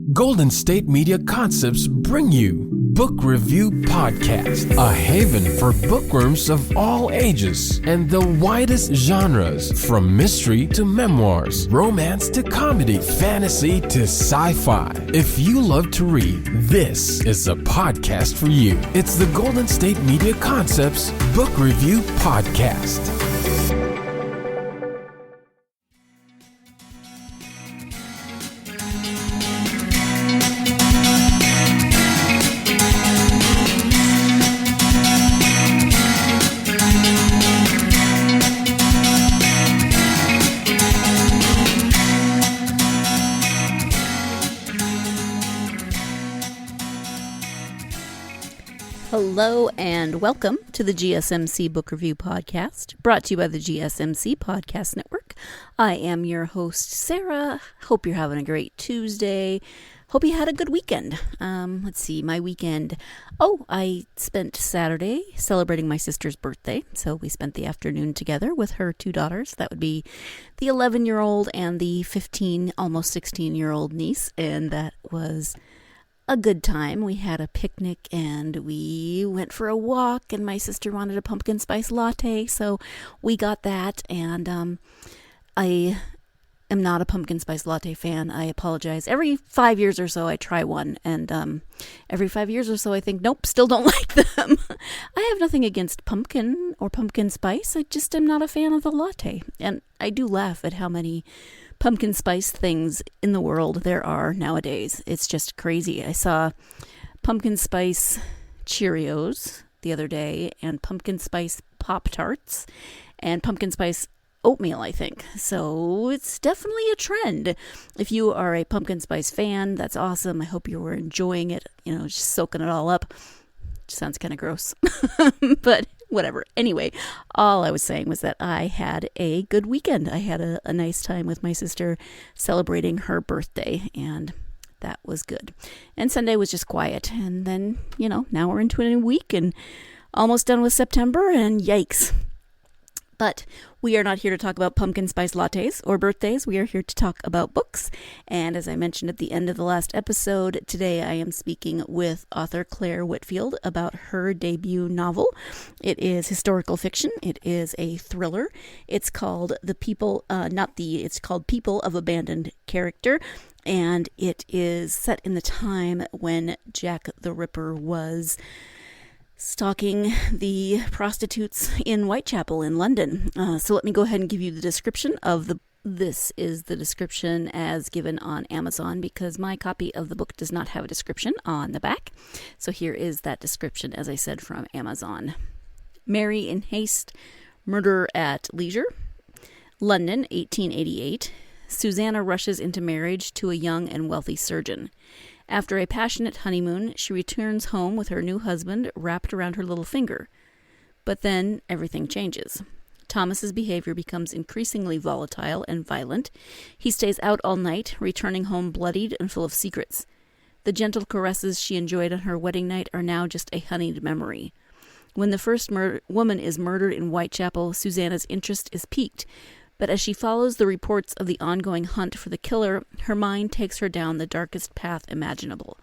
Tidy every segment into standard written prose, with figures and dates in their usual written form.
Golden State Media Concepts bring you Book Review Podcast, a haven for bookworms of all ages and the widest genres, from mystery to memoirs, romance to comedy, fantasy to sci-fi. If you love to read, this is a podcast for you. It's the Golden State Media Concepts Book Review Podcast. Hello and welcome to the GSMC Book Review Podcast, brought to you by the GSMC Podcast Network. I am your host, Sarah. Hope you're having a great Tuesday. Hope you had a good weekend. Let's see, my weekend. I spent Saturday celebrating my sister's birthday. So we spent the afternoon together with her two daughters. That would be the 11-year-old and the 15, almost 16-year-old niece. And that was a good time. We had a picnic and we went for a walk, and my sister wanted a pumpkin spice latte, so we got that. And I am not a pumpkin spice latte fan. I apologize. Every 5 years or so I try one, and every 5 years or so I think, nope, still don't like them. I have nothing against pumpkin or pumpkin spice. I just am not a fan of the latte. And I do laugh at how many pumpkin spice things in the world there are nowadays. It's just crazy. I saw pumpkin spice Cheerios the other day, and pumpkin spice Pop-Tarts, and pumpkin spice oatmeal, I think. So it's definitely a trend. If you are a pumpkin spice fan, that's awesome. I hope you were enjoying it, just soaking it all up. Sounds kind of gross, but whatever. Anyway, all I was saying was that I had a good weekend. I had a nice time with my sister celebrating her birthday, and that was good. And Sunday was just quiet. And then, now we're into a new week and almost done with September, and yikes. But we are not here to talk about pumpkin spice lattes or birthdays. We are here to talk about books. And as I mentioned at the end of the last episode, today I am speaking with author Clare Whitfield about her debut novel. It is historical fiction. It is a thriller. It's called It's called People of Abandoned Character. And it is set in the time when Jack the Ripper was stalking the prostitutes in Whitechapel in London. So let me go ahead and give you the description of this is the description as given on Amazon, because my copy of the book does not have a description on the back. So here is that description, as I said, from Amazon. Marry in haste, murder at leisure. London, 1888. Susanna rushes into marriage to a young and wealthy surgeon. After a passionate honeymoon, she returns home with her new husband wrapped around her little finger. But then everything changes. Thomas's behavior becomes increasingly volatile and violent. He stays out all night, returning home bloodied and full of secrets. The gentle caresses she enjoyed on her wedding night are now just a honeyed memory. When the first woman is murdered in Whitechapel, Susanna's interest is piqued. But as she follows the reports of the ongoing hunt for the killer, her mind takes her down the darkest path imaginable.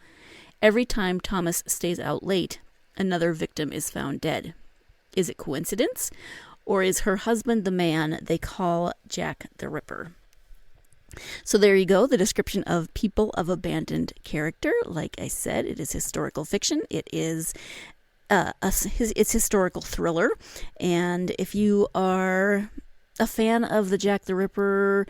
Every time Thomas stays out late, another victim is found dead. Is it coincidence? Or is her husband the man they call Jack the Ripper? So there you go, the description of People of Abandoned Character. Like I said, it is historical fiction. It is it's historical thriller. And if you are a fan of the Jack the Ripper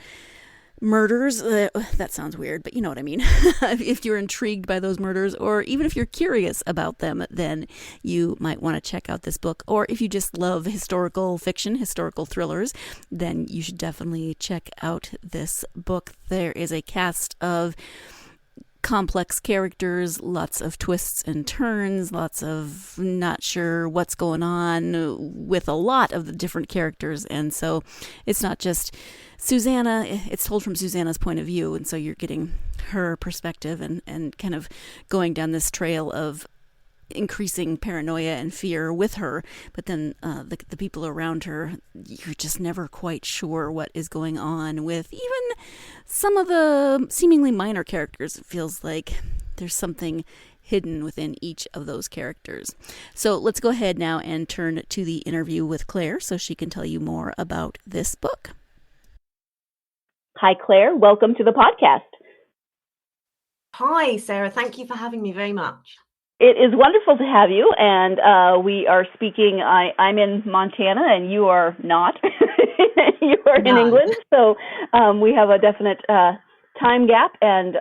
murders, that sounds weird, but you know what I mean. If you're intrigued by those murders, or even if you're curious about them, then you might want to check out this book. Or if you just love historical fiction, historical thrillers, then you should definitely check out this book. There is a cast of complex characters, lots of twists and turns, lots of not sure what's going on with a lot of the different characters. And so it's not just Susanna, it's told from Susanna's point of view. And so you're getting her perspective and kind of going down this trail of increasing paranoia and fear with her, but then the people around her, you're just never quite sure what is going on with even some of the seemingly minor characters. It feels like there's something hidden within each of those characters. So let's go ahead now and turn to the interview with Claire so she can tell you more about this book. Hi, Claire. Welcome to the podcast. Hi, Sarah. Thank you for having me very much. It is wonderful to have you, and we are speaking. I'm in Montana, and you are not. You are in England, so we have a definite time gap, and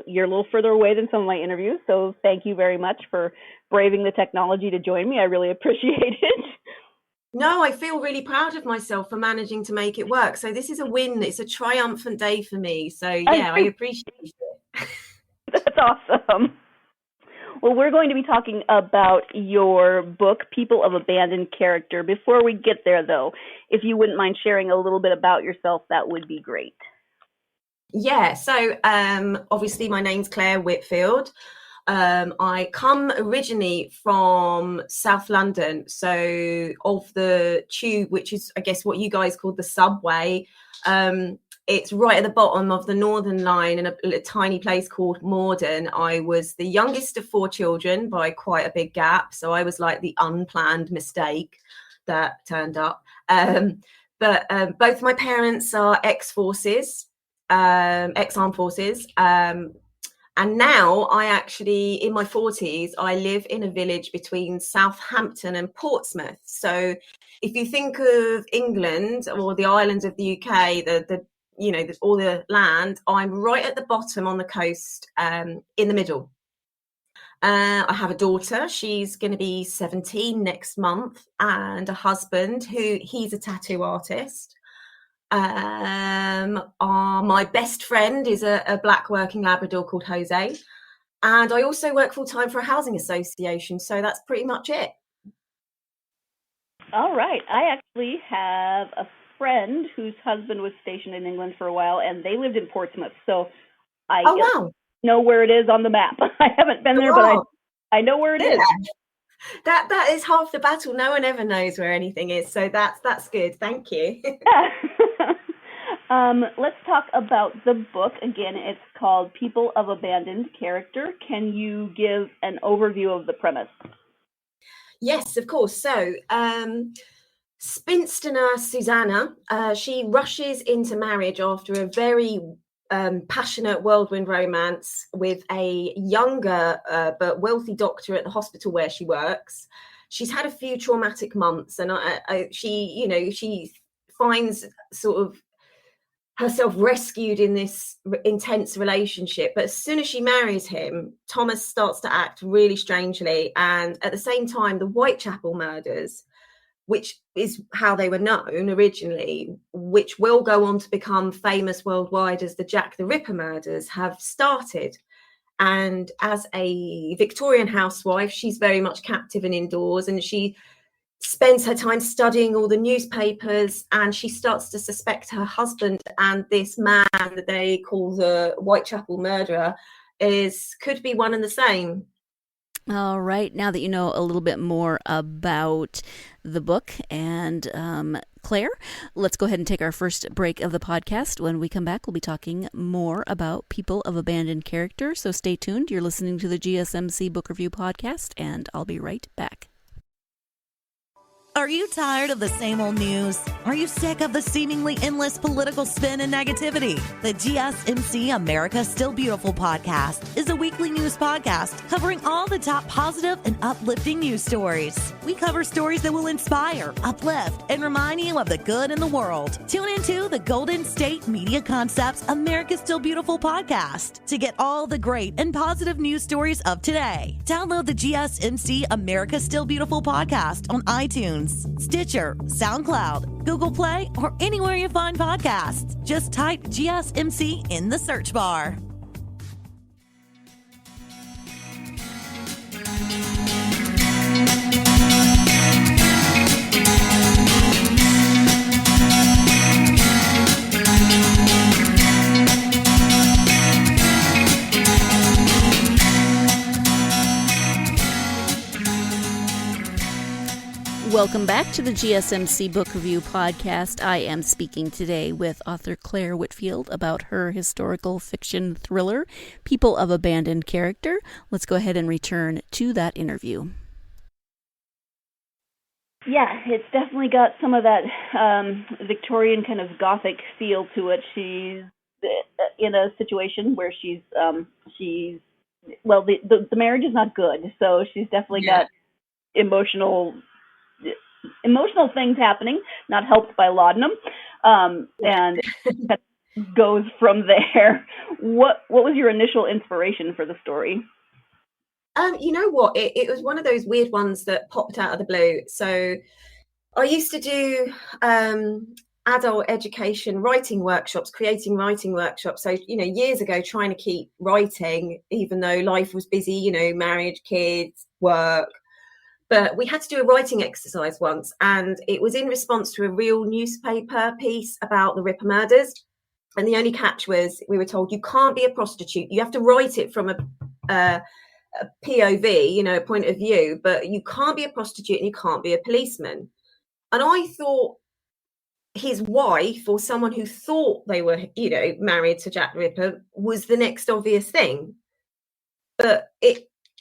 you're a little further away than some of my interviews. So thank you very much for braving the technology to join me. I really appreciate it. No, I feel really proud of myself for managing to make it work. So this is a win. It's a triumphant day for me. So yeah, I appreciate it. That's awesome. Well, we're going to be talking about your book, People of Abandoned Character. Before we get there, though, if you wouldn't mind sharing a little bit about yourself, that would be great. Yeah, so obviously my name's Clare Whitfield. I come originally from South London, so of the tube, which is, I guess, what you guys call the subway. It's right at the bottom of the Northern Line in a tiny place called Morden. I was the youngest of 4 children by quite a big gap, so I was like the unplanned mistake that turned up. But both my parents are ex-forces, ex-armed forces. And now I actually, in my 40s, I live in a village between Southampton and Portsmouth. So if you think of England or the islands of the UK, all the land, I'm right at the bottom on the coast, in the middle. I have a daughter. She's going to be 17 next month, and a husband he's a tattoo artist. My best friend is a black working Labrador called Jose. And I also work full time for a housing association. So that's pretty much it. All right. I actually have a friend whose husband was stationed in England for a while, and they lived in Portsmouth. So I know where it is on the map. I haven't been there, but I know where it is. That is half the battle. No one ever knows where anything is. So that's good. Thank you. Let's talk about the book. Again, it's called People of Abandoned Character. Can you give an overview of the premise? Yes, of course. So spinster nurse Susanna, she rushes into marriage after a very passionate whirlwind romance with a younger but wealthy doctor at the hospital where she works. She's had a few traumatic months, and she finds sort of herself rescued in this intense relationship. But as soon as she marries him, Thomas starts to act really strangely. And at the same time, the Whitechapel murders, which is how they were known originally, which will go on to become famous worldwide as the Jack the Ripper murders, have started. And as a Victorian housewife, she's very much captive and indoors, and she spends her time studying all the newspapers, and she starts to suspect her husband and this man that they call the Whitechapel murderer could be one and the same. All right. Now that you know a little bit more about the book and Claire, let's go ahead and take our first break of the podcast. When we come back, we'll be talking more about People of Abandoned Character. So stay tuned. You're listening to the GSMC Book Review Podcast, and I'll be right back. Are you tired of the same old news? Are you sick of the seemingly endless political spin and negativity? The GSMC America Still Beautiful podcast is a weekly news podcast covering all the top positive and uplifting news stories. We cover stories that will inspire, uplift, and remind you of the good in the world. Tune into the Golden State Media Concepts America Still Beautiful podcast to get all the great and positive news stories of today. Download the GSMC America Still Beautiful podcast on iTunes, Stitcher, SoundCloud, Google Play, or anywhere you find podcasts. Just type GSMC in the search bar. Welcome back to the GSMC Book Review Podcast. I am speaking today with author Clare Whitfield about her historical fiction thriller, People of Abandoned Character. Let's go ahead and return to that interview. Yeah, it's definitely got some of that Victorian kind of Gothic feel to it. She's in a situation where she's well, the marriage is not good, so she's definitely got emotional things happening, not helped by laudanum, and that goes from there. What was your initial inspiration for the story? You know what? It was one of those weird ones that popped out of the blue. So I used to do adult education writing workshops, creating writing workshops. So, years ago, trying to keep writing, even though life was busy, marriage, kids, work. But we had to do a writing exercise once, and it was in response to a real newspaper piece about the Ripper murders. And the only catch was we were told you can't be a prostitute. You have to write it from a POV, a point of view, but you can't be a prostitute and you can't be a policeman. And I thought his wife, or someone who thought they were, married to Jack the Ripper, was the next obvious thing. But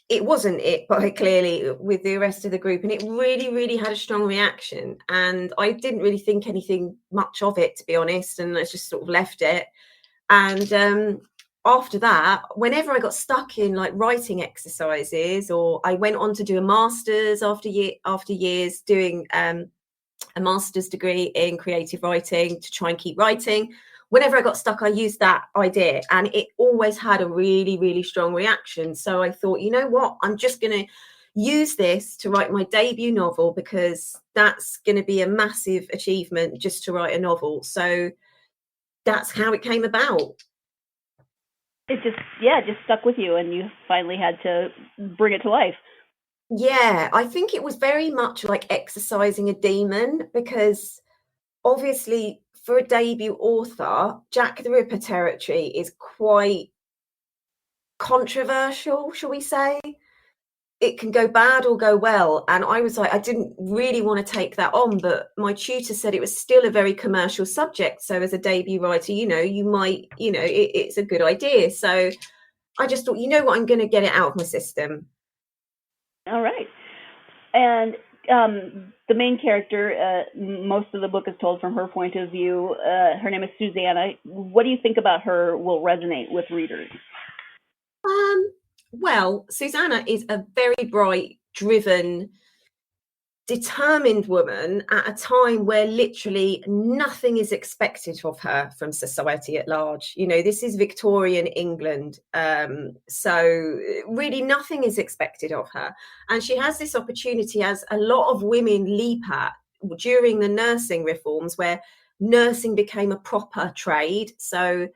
it wasn't it, but clearly with the rest of the group. And it really, really had a strong reaction. And I didn't really think anything much of it, to be honest. And I just sort of left it. And after that, whenever I got stuck in like writing exercises, or I went on to do a master's after years doing a master's degree in creative writing to try and keep writing. Whenever I got stuck, I used that idea, and it always had a really, really strong reaction. So I thought, you know what, I'm just going to use this to write my debut novel, because that's going to be a massive achievement just to write a novel. So that's how it came about. It just stuck with you, and you finally had to bring it to life. Yeah, I think it was very much like exercising a demon, because obviously for a debut author, Jack the Ripper territory is quite controversial, shall we say. It can go bad or go well. And I was like, I didn't really want to take that on, but my tutor said it was still a very commercial subject. So as a debut writer, you might, it's a good idea. So I just thought, you know what, I'm going to get it out of my system. All right. And the main character, most of the book is told from her point of view. Her name is Susanna. What do you think about her will resonate with readers? Well, Susanna is a very bright, driven, determined woman at a time where literally nothing is expected of her from society at large. This is Victorian England. So really nothing is expected of her. And she has this opportunity, as a lot of women leap at during the nursing reforms, where nursing became a proper trade. So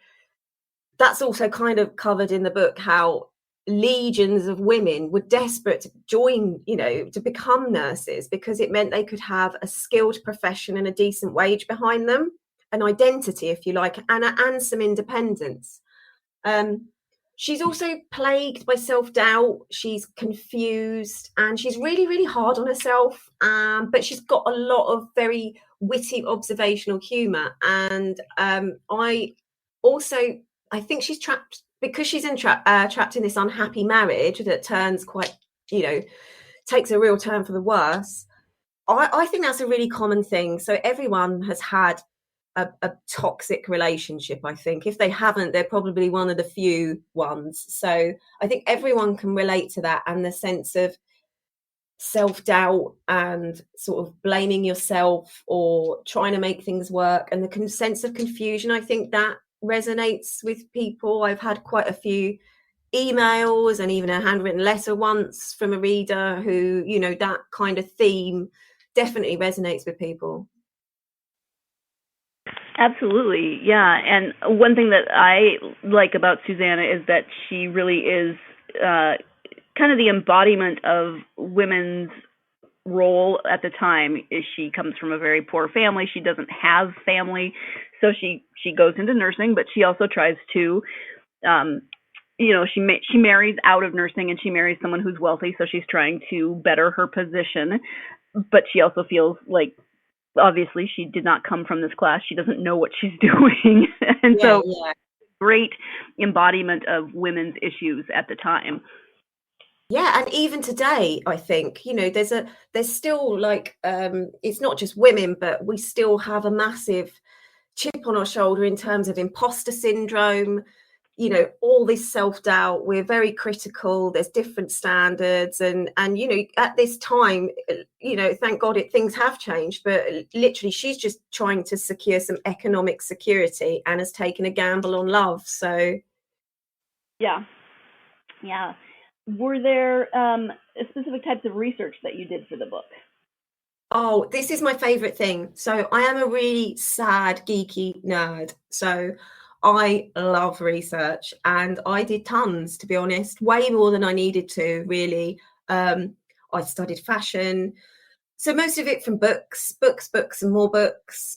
that's also kind of covered in the book, how legions of women were desperate to join, to become nurses, because it meant they could have a skilled profession and a decent wage behind them, an identity, if you like, and some independence. She's also plagued by self-doubt. She's confused, and she's really, really hard on herself. But she's got a lot of very witty observational humor. And I think she's trapped, because she's trapped in this unhappy marriage that turns quite, takes a real turn for the worse. I think that's a really common thing. So everyone has had a toxic relationship, I think. If they haven't, they're probably one of the few ones. So I think everyone can relate to that, and the sense of self-doubt and sort of blaming yourself or trying to make things work, and the sense of confusion. I think that resonates with people. I've had quite a few emails and even a handwritten letter once from a reader who, that kind of theme definitely resonates with people. Absolutely, yeah. And one thing that I like about Susanna is that she really is kind of the embodiment of women's role at the time. She comes from a very poor family. She doesn't have family, so she goes into nursing, but she also tries to, she marries out of nursing, and she marries someone who's wealthy, so she's trying to better her position. but she also feels like, obviously, she did not come from this class. She doesn't know what she's doing. And so great embodiment of women's issues at the time. Yeah, and even today, I think, there's still like, it's not just women, but we still have a massive chip on our shoulder in terms of imposter syndrome, all this self-doubt. We're very critical. There's different standards. And at this time, thank God things have changed, but literally she's just trying to secure some economic security and has taken a gamble on love. So. Yeah. Were there specific types of research that you did for the book? Oh, this is my favorite thing. So I am a really sad, geeky nerd. So I love research, and I did tons, to be honest, way more than I needed to, really. I studied fashion. So most of it from books, and more books.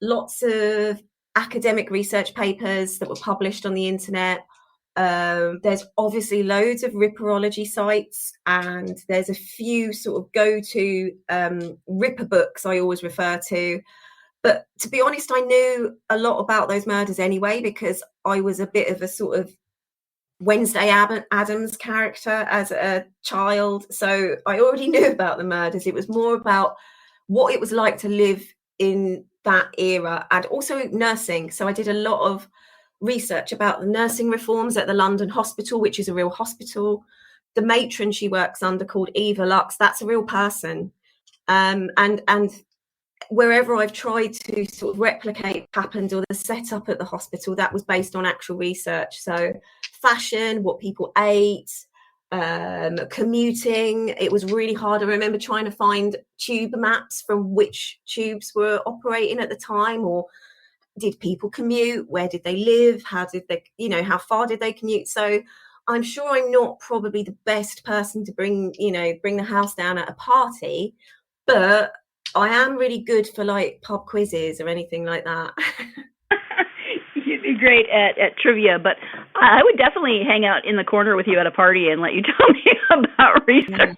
Lots of academic research papers that were published on the internet. There's obviously loads of ripperology sites, and there's a few sort of go-to ripper books I always refer to. But to be honest, I knew a lot about those murders anyway, because I was a bit of a sort of Wednesday Addams character as a child. So I already knew about the murders. It was more about what it was like to live in that era, and also nursing. So I did a lot of research about the nursing reforms at the London Hospital, which is a real hospital. The matron she works under, called Eva Lux, that's a real person. And wherever I've tried to sort of replicate what happened, or the setup at the hospital, that was based on actual research. So fashion, what people ate, commuting. It was really hard. I remember trying to find tube maps from which tubes were operating at the time, or did people commute? Where did they live? How did they, how far did they commute? So I'm sure I'm not probably the best person to bring the house down at a party, but I am really good for like pub quizzes or anything like that. You'd be great at trivia, but I would definitely hang out in the corner with you at a party and let you tell me about research.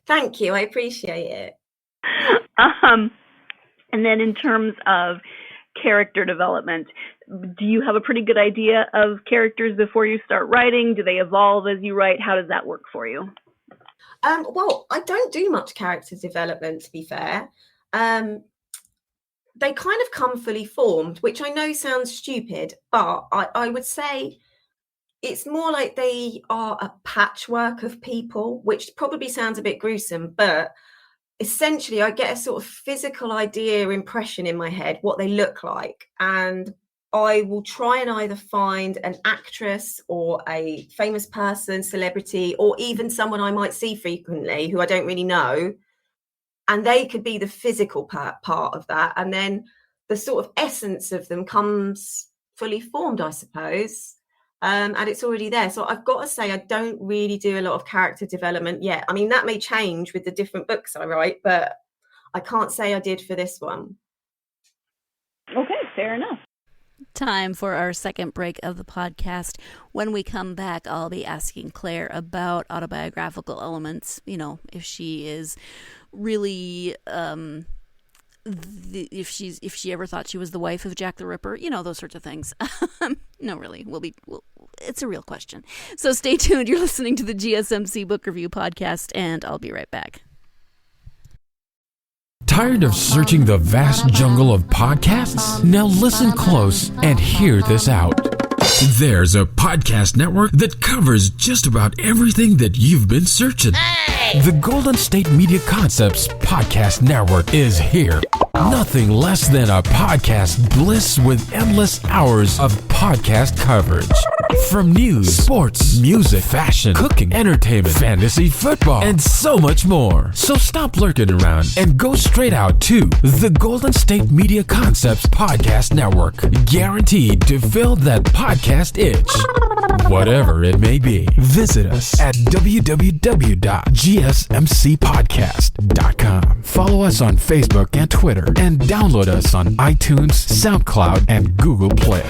Thank you. I appreciate it. And then in terms of character development, do you have a pretty good idea of characters before you start writing? Do they evolve as you write? How does that work for you? Well, I don't do much character development, to be fair. They kind of come fully formed, which I know sounds stupid, but I would say it's more like they are a patchwork of people, which probably sounds a bit gruesome, but essentially I get a sort of physical impression in my head, what they look like. And I will try and either find an actress or a famous person, celebrity, or even someone I might see frequently who I don't really know. And they could be the physical part of that. And then the sort of essence of them comes fully formed, I suppose. And it's already there. So I've got to say, I don't really do a lot of character development yet. I mean, that may change with the different books I write, but I can't say I did for this one. Okay, fair enough. Time for our second break of the podcast. When we come back, I'll be asking Claire about autobiographical elements. If she is really, if she ever thought she was the wife of Jack the Ripper, those sorts of things. No, really, it's a real question. So stay tuned. You're listening to the GSMC Book Review Podcast, and I'll be right back. Tired of searching the vast jungle of podcasts? Now listen close and hear this out. There's a podcast network that covers just about everything that you've been searching. Hey! The Golden State Media Concepts Podcast Network is here. Nothing less than a podcast bliss with endless hours of podcast coverage. From news, sports, music, fashion, cooking, entertainment, fantasy, football, and so much more. So stop lurking around and go straight out to the Golden State Media Concepts Podcast Network. Guaranteed to fill that podcast itch. Whatever it may be. Visit us at www.gsmcpodcast.com. Follow us on Facebook and Twitter, and download us on iTunes, SoundCloud, and Google Play.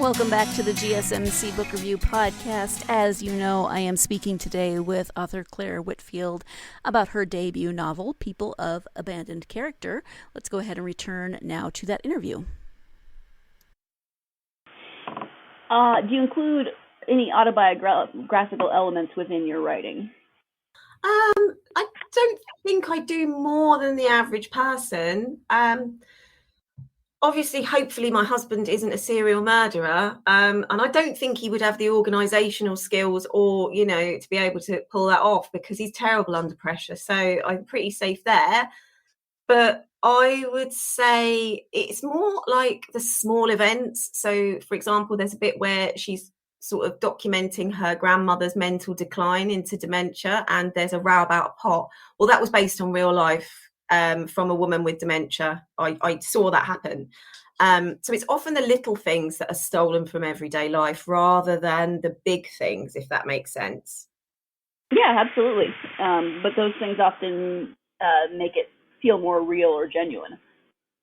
Welcome back to the GSMC Book Review Podcast. As you know, I am speaking today with author Clare Whitfield about her debut novel, People of Abandoned Character. Let's go ahead and return now to that interview. Do you include any autobiographical elements within your writing? I don't think I do more than the average person. Obviously, hopefully my husband isn't a serial murderer, and I don't think he would have the organisational skills or, to be able to pull that off because he's terrible under pressure. So I'm pretty safe there. But I would say it's more like the small events. So, for example, there's a bit where she's sort of documenting her grandmother's mental decline into dementia, and there's a row about a pot. Well, that was based on real life. From a woman with dementia. I saw that happen. So it's often the little things that are stolen from everyday life rather than the big things, if that makes sense. Yeah, absolutely. But those things often make it feel more real or genuine.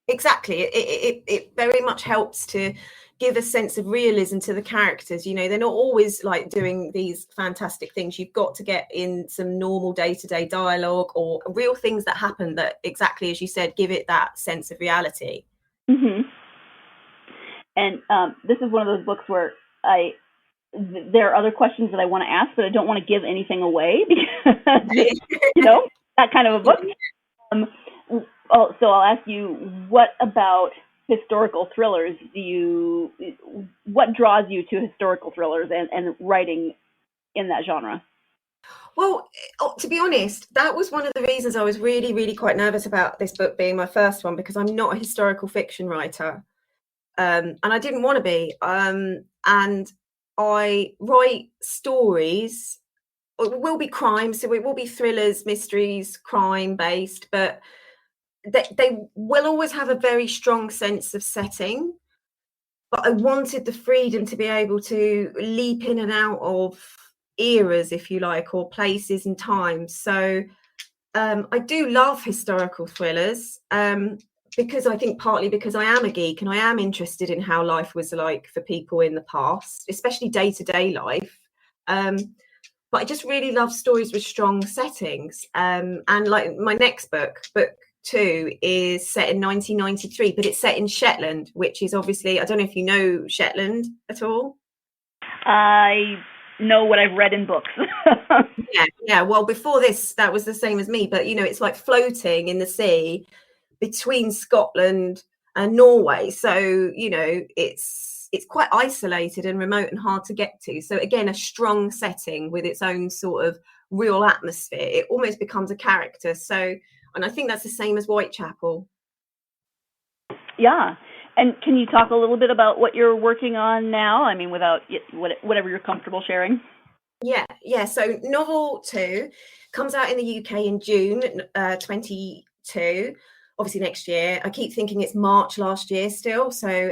Exactly. It very much helps to give a sense of realism to the characters. They're not always like doing these fantastic things. You've got to get in some normal day-to-day dialogue or real things that happen that, exactly as you said, give it that sense of reality. Mm-hmm. And this is one of those books where there are other questions that I want to ask, but I don't want to give anything away because, that kind of a book. So I'll ask you, what about historical thrillers what draws you to historical thrillers and writing in that genre? Well, to be honest, that was one of the reasons I was really, really quite nervous about this book being my first one, because I'm not a historical fiction writer. And I didn't want to be. And I write stories. It will be crime, so it will be thrillers, mysteries, crime based, but they will always have a very strong sense of setting. But I wanted the freedom to be able to leap in and out of eras, if you like, or places and times. So I do love historical thrillers because I think partly because I am a geek and I am interested in how life was like for people in the past, especially day-to-day life. But I just really love stories with strong settings. And like my next book 2 is set in 1993, but it's set in Shetland, which is obviously, I don't know if you know Shetland at all. I know what I've read in books. Yeah. Well, before this, that was the same as me, but it's like floating in the sea between Scotland and Norway. So, it's quite isolated and remote and hard to get to. So again, a strong setting with its own sort of real atmosphere. It almost becomes a character. So, and I think that's the same as Whitechapel. Yeah. And can you talk a little bit about what you're working on now? I mean, without whatever you're comfortable sharing. Yeah. So novel 2 comes out in the UK in June 22. Obviously next year. I keep thinking it's March last year still, so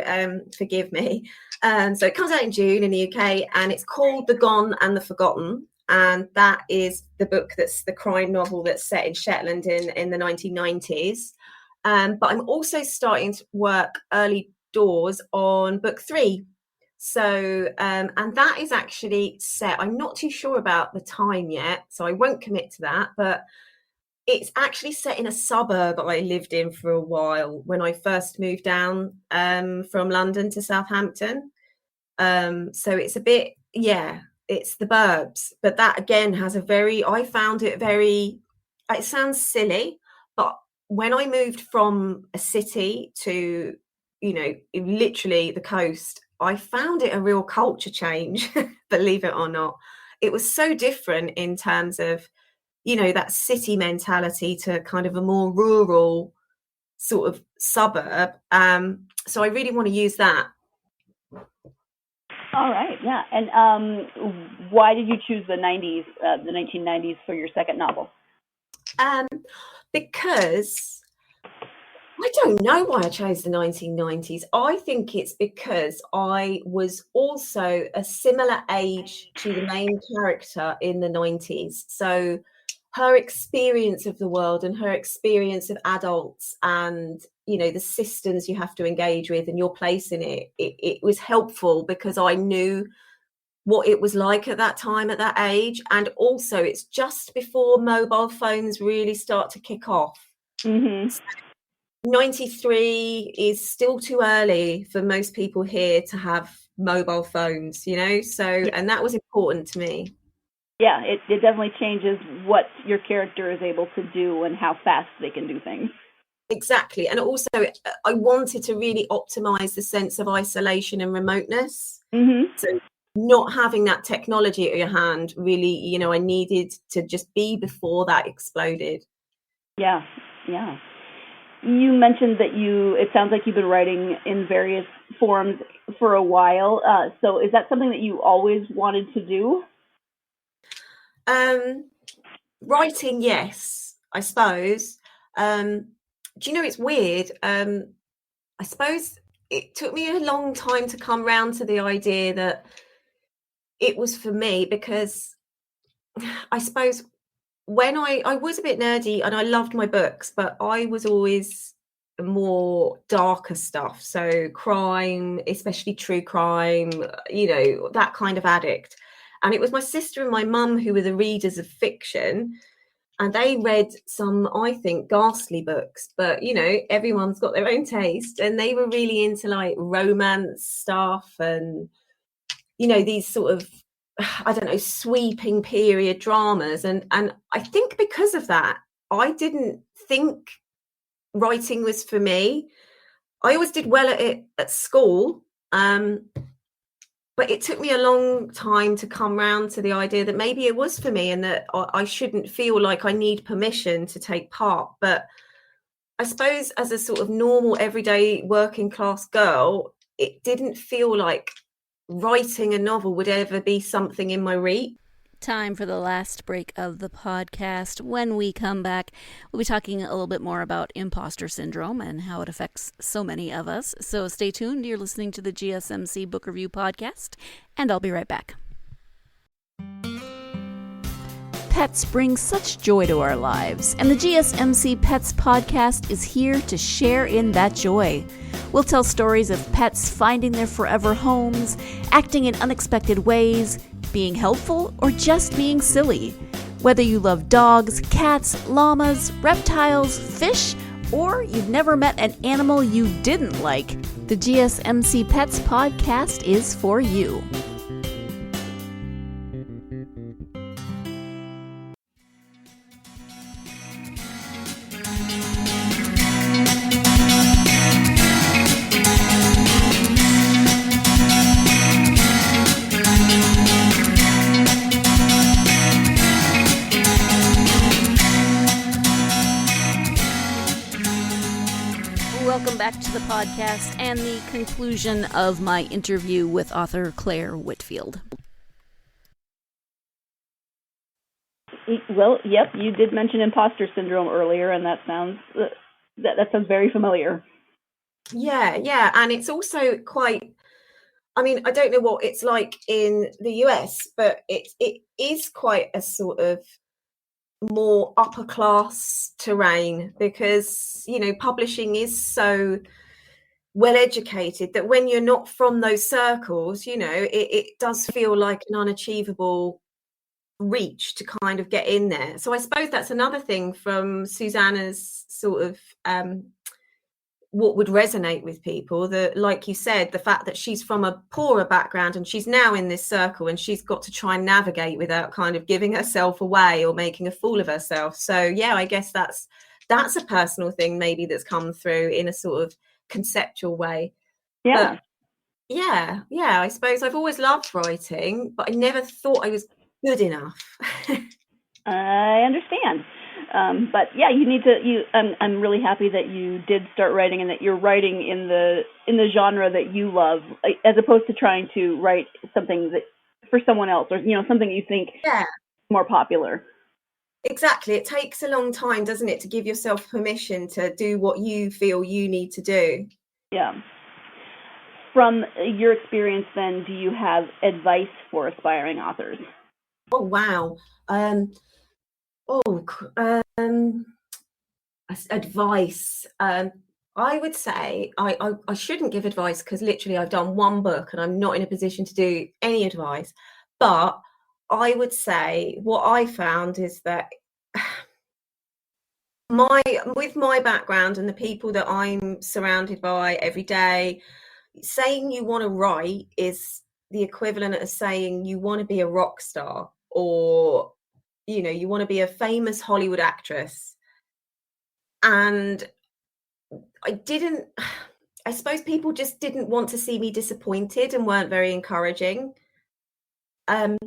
forgive me. So it comes out in June in the UK, and it's called The Gone and the Forgotten. And that is the book that's the crime novel that's set in Shetland in the 1990s. But I'm also starting to work early doors on book 3. So, and that is actually set, I'm not too sure about the time yet, so I won't commit to that, but it's actually set in a suburb I lived in for a while when I first moved down from London to Southampton. So it's a bit, it's the burbs, but that again has I found it it sounds silly, but when I moved from a city to, literally the coast, I found it a real culture change, believe it or not. It was so different in terms of, that city mentality to kind of a more rural sort of suburb. So I really want to use that. All right, yeah. And why did you choose the 1990s for your second novel? Because I don't know why I chose the 1990s. I think it's because I was also a similar age to the main character in the 90s. So her experience of the world and her experience of adults and the systems you have to engage with and your place in it was helpful because I knew what it was like at that time, at that age. And also it's just before mobile phones really start to kick off. Mm-hmm. 93 is still too early for most people here to have mobile phones, so and that was important to me. Yeah, it definitely changes what your character is able to do and how fast they can do things. Exactly. And also I wanted to really optimize the sense of isolation and remoteness. Mm-hmm. So not having that technology at your hand really, I needed to just be before that exploded. Yeah. You mentioned that it sounds like you've been writing in various forms for a while. So is that something that you always wanted to do? Writing, yes, I suppose. Do you know, it's weird. I suppose it took me a long time to come round to the idea that it was for me, because I suppose when I was a bit nerdy and I loved my books, but I was always more darker stuff. So crime, especially true crime, that kind of addict. And it was my sister and my mum who were the readers of fiction. And they read some, I think, ghastly books, but everyone's got their own taste. And they were really into like romance stuff and, these sort of, I don't know, sweeping period dramas. And I think because of that, I didn't think writing was for me. I always did well at it at school. But it took me a long time to come round to the idea that maybe it was for me and that I shouldn't feel like I need permission to take part. But I suppose as a sort of normal, everyday working class girl, it didn't feel like writing a novel would ever be something in my reach. Time for the last break of the podcast. When we come back, we'll be talking a little bit more about imposter syndrome and how it affects so many of us. So stay tuned. You're listening to the GSMC Book Review Podcast, and I'll be right back. Pets bring such joy to our lives, and the GSMC Pets Podcast is here to share in that joy. We'll tell stories of pets finding their forever homes, acting in unexpected ways, being helpful, or just being silly. Whether you love dogs, cats, llamas, reptiles, fish, or you've never met an animal you didn't like, the GSMC Pets Podcast is for you. Welcome back to the podcast and the conclusion of my interview with author Clare Whitfield. Well, yep, you did mention imposter syndrome earlier, and that sounds very familiar. Yeah, and it's also quite. I mean, I don't know what it's like in the US, but it is quite a sort of more upper class terrain because publishing is so well educated that when you're not from those circles, it does feel like an unachievable reach to kind of get in there. So I suppose that's another thing from Susanna's sort of what would resonate with people, that, like you said, the fact that she's from a poorer background and she's now in this circle and she's got to try and navigate without kind of giving herself away or making a fool of herself. So yeah, I guess that's a personal thing maybe that's come through in a sort of conceptual way. Yeah. But yeah, I suppose I've always loved writing, but I never thought I was good enough. I understand. But yeah, you need to. I'm really happy that you did start writing and that you're writing in the genre that you love, as opposed to trying to write something that for someone else, or something you think is more popular. Exactly. It takes a long time, doesn't it, to give yourself permission to do what you feel you need to do. Yeah. From your experience, then, do you have advice for aspiring authors? Oh wow. Advice. I would say I shouldn't give advice because literally I've done one book and I'm not in a position to do any advice. But I would say what I found is that with my background and the people that I'm surrounded by every day, saying you want to write is the equivalent of saying you want to be a rock star, or you want to be a famous Hollywood actress. And I suppose people just didn't want to see me disappointed and weren't very encouraging. And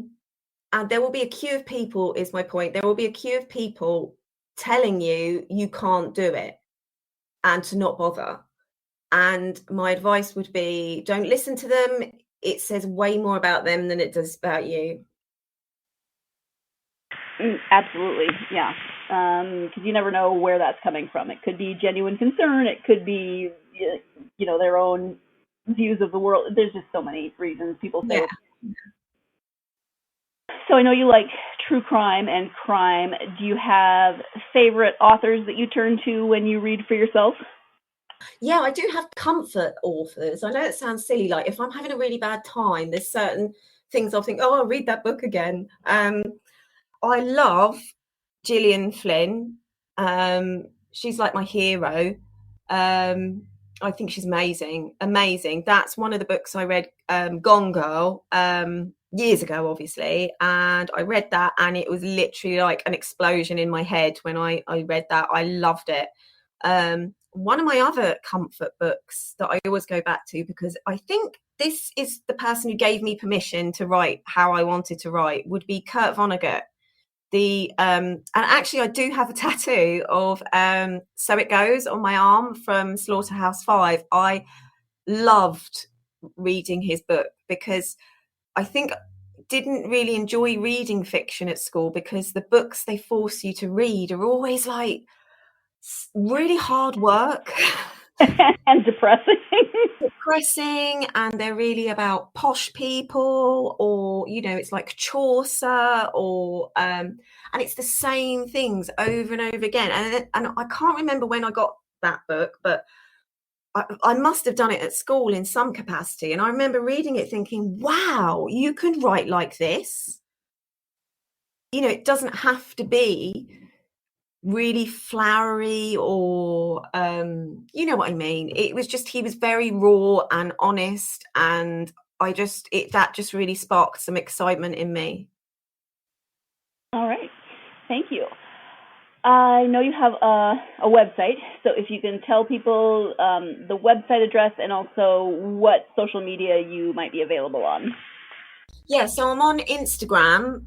there will be a queue of people, is my point. There will be a queue of people telling you can't do it and to not bother. And my advice would be, don't listen to them. It says way more about them than it does about you. Absolutely, yeah. Because you never know where that's coming from. It could be genuine concern. It could be, their own views of the world. There's just so many reasons people say. Yeah. So I know you like true crime and crime. Do you have favorite authors that you turn to when you read for yourself? Yeah, I do have comfort authors. I know it sounds silly. Like if I'm having a really bad time, there's certain things I'll think, I'll read that book again. I love Gillian Flynn. She's like my hero. I think she's amazing. That's one of the books I read, Gone Girl, years ago, obviously. And I read that and it was literally like an explosion in my head when I read that. I loved it. One of my other comfort books that I always go back to, because I think this is the person who gave me permission to write how I wanted to write, would be Kurt Vonnegut. And actually I do have a tattoo of So It Goes on my arm from Slaughterhouse-Five. I loved reading his book because I think didn't really enjoy reading fiction at school, because the books they force you to read are always like really hard work and depressing, and they're really about posh people, or it's like Chaucer, or and it's the same things over and over again, and I can't remember when I got that book, but I must have done it at school in some capacity, and I remember reading it thinking, wow, you can write like this. It doesn't have to be really flowery, or you know what I mean. It was just, he was very raw and honest, and that just really sparked some excitement in me. All right, thank you. I know you have a website, so if you can tell people the website address and also what social media you might be available on. Yeah, so I'm on Instagram,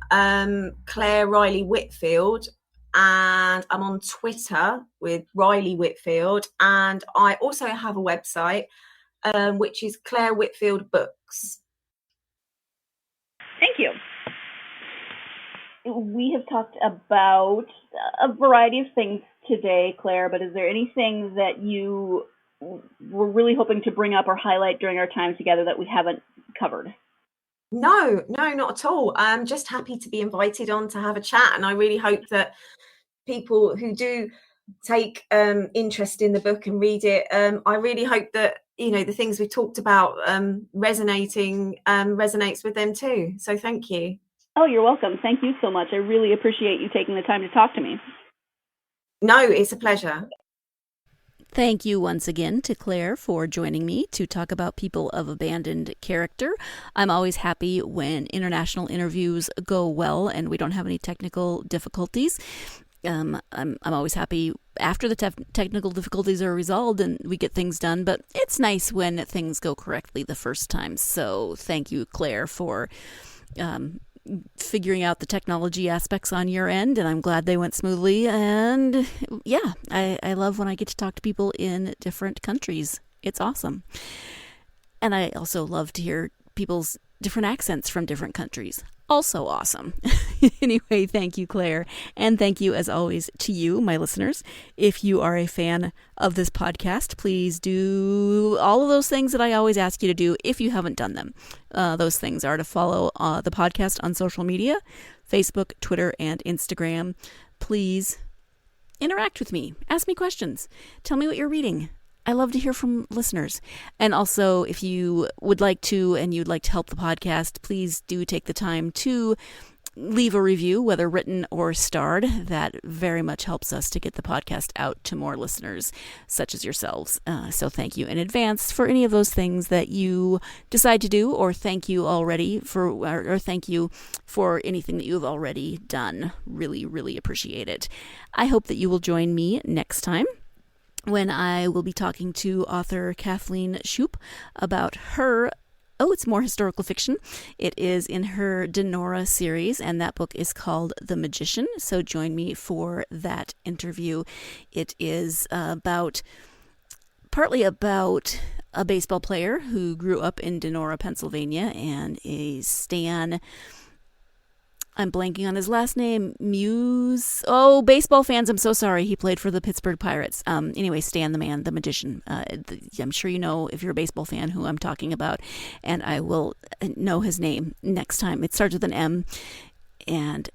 Clare Riley Whitfield, and I'm on Twitter with Riley Whitfield, and I also have a website, which is Clare Whitfield Books. Thank you. We have talked about a variety of things today, Clare, but is there anything that you were really hoping to bring up or highlight during our time together that we haven't covered? No, not at all. I'm just happy to be invited on to have a chat, and I really hope that people who do take interest in the book and read it, I really hope that the things we talked about resonates with them too. So thank you. Oh, you're welcome. Thank you so much. I really appreciate you taking the time to talk to me. No, it's a pleasure. Thank you once again to Clare for joining me to talk about People of Abandoned Character. I'm always happy when international interviews go well and we don't have any technical difficulties. I'm always happy after the technical difficulties are resolved and we get things done, but it's nice when things go correctly the first time. So thank you, Clare, for figuring out the technology aspects on your end, and I'm glad they went smoothly. And yeah, I love when I get to talk to people in different countries. It's awesome. And I also love to hear people's different accents from different countries. Also awesome. Anyway, thank you, Clare. And thank you, as always, to you, my listeners. If you are a fan of this podcast, please do all of those things that I always ask you to do if you haven't done them. Those things are to follow the podcast on social media, Facebook, Twitter, and Instagram. Please interact with me. Ask me questions. Tell me what you're reading. I love to hear from listeners. And also, if you would like to and you'd like to help the podcast, please do take the time to leave a review, whether written or starred. That very much helps us to get the podcast out to more listeners such as yourselves. So thank you in advance for any of those things that you decide to do, or thank you for anything that you have already done. Really, really appreciate it. I hope that you will join me next time when I will be talking to author Kathleen Shoup about her it's more historical fiction. It is in her Denora series, and that book is called The Magician. So join me for that interview. It is partly about a baseball player who grew up in Denora, Pennsylvania, and a Stan, I'm blanking on his last name, Muse. Oh, baseball fans, I'm so sorry. He played for the Pittsburgh Pirates. Anyway, Stan the Man, the Magician. I'm sure you know, if you're a baseball fan, who I'm talking about, and I will know his name next time. It starts with an M, and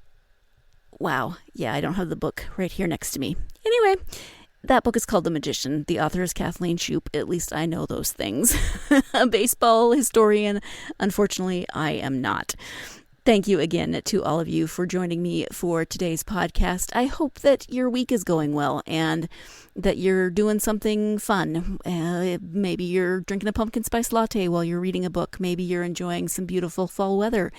wow, yeah, I don't have the book right here next to me. Anyway, that book is called The Magician. The author is Kathleen Shoup. At least I know those things. A baseball historian, unfortunately, I am not. Thank you again to all of you for joining me for today's podcast. I hope that your week is going well and that you're doing something fun. Maybe you're drinking a pumpkin spice latte while you're reading a book. Maybe you're enjoying some beautiful fall weather,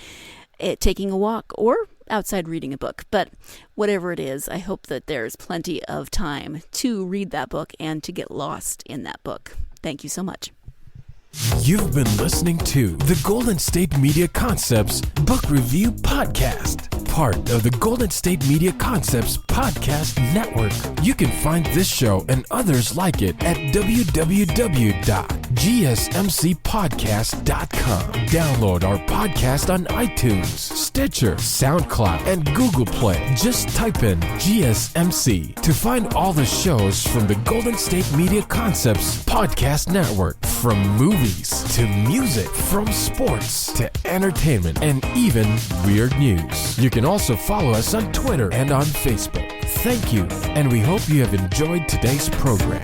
taking a walk, or outside reading a book. But whatever it is, I hope that there's plenty of time to read that book and to get lost in that book. Thank you so much. You've been listening to the Golden State Media Concepts Book Review Podcast, part of the Golden State Media Concepts Podcast Network. You can find this show and others like it at www.gsmcpodcast.com. Download our podcast on iTunes, Stitcher, SoundCloud, and Google Play. Just type in GSMC to find all the shows from the Golden State Media Concepts Podcast Network, from movies to music, from sports to entertainment, and even weird news. You can also follow us on Twitter and on Facebook. Thank you, and we hope you have enjoyed today's program.